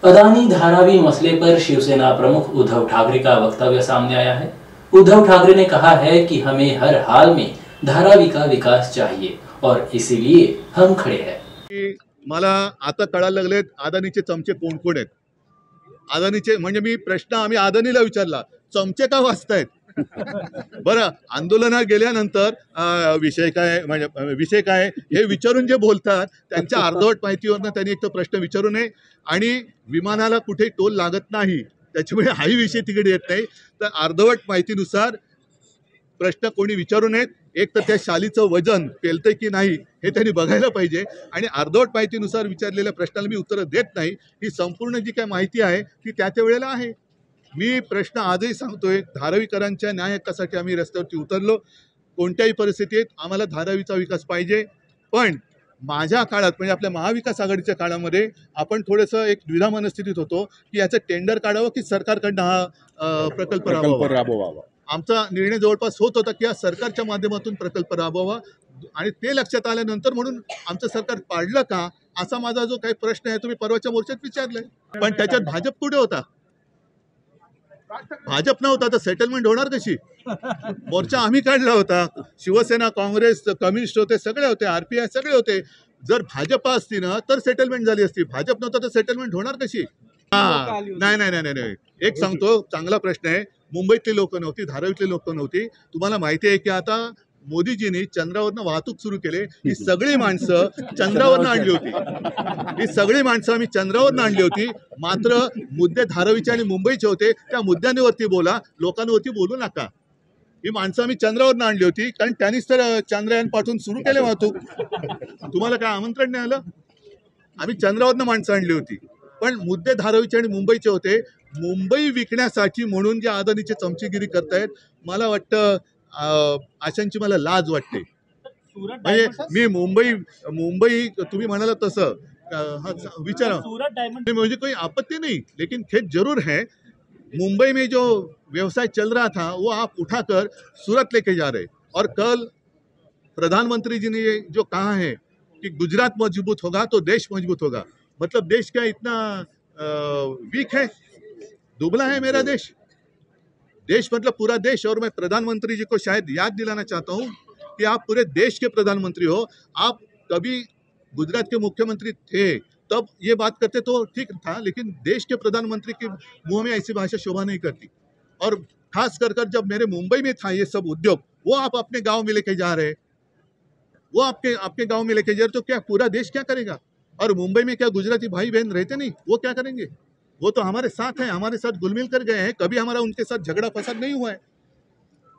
अदानी धारावी मसले पर शिवसेना प्रमुख उद्धव ठाकरे का वक्तव्य सामने आया है। उद्धव ठाकरे ने कहा है कि हमें हर हाल में धारावी का विकास चाहिए और इसीलिए हम खड़े हैं। मला आता कळायला लागलेत अदानीचे चमचे कोण कोण आहेत। अदानीचे म्हणजे मी प्रश्न आम्ही अदानीला विचारला, चमचे का वाजतायत? बरं, आंदोलनात गेल्यानंतर विषय काय हे विचारून जे बोलतात त्यांच्या अर्धवट माहितीवरनं त्यांनी एक तर प्रश्न विचारू नये आणि विमानाला कुठे टोल लागत नाही त्याच्यामुळे हाही विषय तिकडे येत नाही। तर अर्धवट माहितीनुसार प्रश्न कोणी विचारू नयेत। एक तर त्या शालीचं वजन पेलतंय की नाही हे त्यांनी बघायला पाहिजे आणि अर्धवट माहितीनुसार विचारलेल्या प्रश्नाला मी उत्तर देत नाही। ही संपूर्ण जी काही माहिती आहे ती त्या वेळेला आहे। मी प्रश्न आजही सांगतोय, धारावीकरांच्या न्याय हक्कासाठी आम्ही रस्त्यावरती उतरलो। कोणत्याही परिस्थितीत आम्हाला धारावीचा विकास पाहिजे, पण माझ्या काळात म्हणजे आपल्या महाविकास आघाडीच्या काळामध्ये आपण थोडंसं एक द्विधा मनस्थितीत होतो की याचं टेंडर काढावं की सरकारकडनं हा प्रकल्प राबवावा। आमचा निर्णय जवळपास होत होता की या सरकारच्या माध्यमातून प्रकल्प राबवावा आणि ते लक्षात आल्यानंतर म्हणून आमचं सरकार पाडलं का असा माझा जो काही प्रश्न आहे तुम्ही परवाच्या मोर्चात विचारलाय। पण त्याच्यात भाजप कुठे होता? भाजप नव्हता तर सेटलमेंट होणार कशी? मोर्चा आम्ही काढला होता, शिवसेना, काँग्रेस, कम्युनिस्ट होते, सगळे होते, आरपीआय सगळे होते। जर भाजप असती ना तर सेटलमेंट झाली असती, भाजप नव्हता तर सेटलमेंट होणार कशी? नाही, एक सांगतो, चांगला प्रश्न आहे। मुंबईतली लोक नव्हती, धारावीतली लोक नव्हती। तुम्हाला माहिती आहे की आता मोदीजींनी चंद्रावरनं वाहतूक सुरू केले। ही सगळी माणसं चंद्रावरनं आणली होती, ही सगळी माणसं आम्ही चंद्रावरनं आणली होती। मात्र मुद्दे धारावीचे आणि मुंबईचे होते, त्या मुद्द्यांवरती बोला, लोकांवरती बोलू नका। ही माणसं आम्ही चंद्रावरनं आणली होती कारण त्यांनीच तर चंद्रयान पाठवून सुरू केले वाहतूक। तुम्हाला काय आमंत्रण नाही आलं? आम्ही चंद्रावरनं माणसं आणली होती, पण मुद्दे धारावीचे आणि मुंबईचे होते। मुंबई विकण्यासाठी म्हणून जे अदानीची चमचेगिरी करतायत, मला वाटतं अशांची मला लाज वाटते। म्हणजे मी मुंबई तुम्ही म्हणाला तसं विचारा, मुझे कोई आपत्ति नहीं, लेकिन खेद जरूर है मुंबई में जो व्यवसाय चल रहा था वो आप उठाकर सूरत लेके जा रहे। और कल प्रधानमंत्री जी ने जो कहा है कि गुजरात मजबूत होगा तो देश मजबूत होगा, मतलब देश क्या इतना वीक है, दुबला है मेरा देश? देश मतलब पूरा देश। और मैं प्रधानमंत्री जी को शायद याद दिलाना चाहता हूँ कि आप पूरे देश के प्रधानमंत्री हो। आप कभी गुजरात के मुख्यमंत्री थे तब ये बात करते तो ठीक था, लेकिन देश के प्रधानमंत्री के मुंह में ऐसी भाषा शोभा नहीं करती। और खास कर जब मेरे मुंबई में था ये सब उद्योग, वो आप अपने गांव में लेके जा रहे, वो आपके गांव में लेके जा रहे, तो क्या पूरा देश क्या करेगा? और मुंबई में क्या गुजराती भाई बहन रहते नहीं? वो क्या करेंगे? वो तो हमारे साथ हैं, हमारे साथ घुल-मिल कर गए हैं, कभी हमारा उनके साथ झगड़ा फसाद नहीं हुआ है।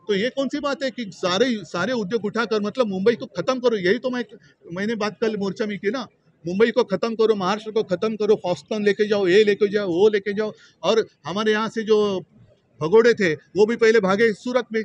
तो ये कौन सी बात है कि सारे उद्योग उठाकर मतलब मुंबई को खत्म करो? यही तो मैंने बात कल मोर्चा में की ना, मुंबई को खत्म करो, महाराष्ट्र को खत्म करो, फॉक्सकॉन लेके जाओ, ये लेके जाओ, वो लेके जाओ। और हमारे यहाँ से जो भगोड़े थे वो भी पहले भागे सूरत में।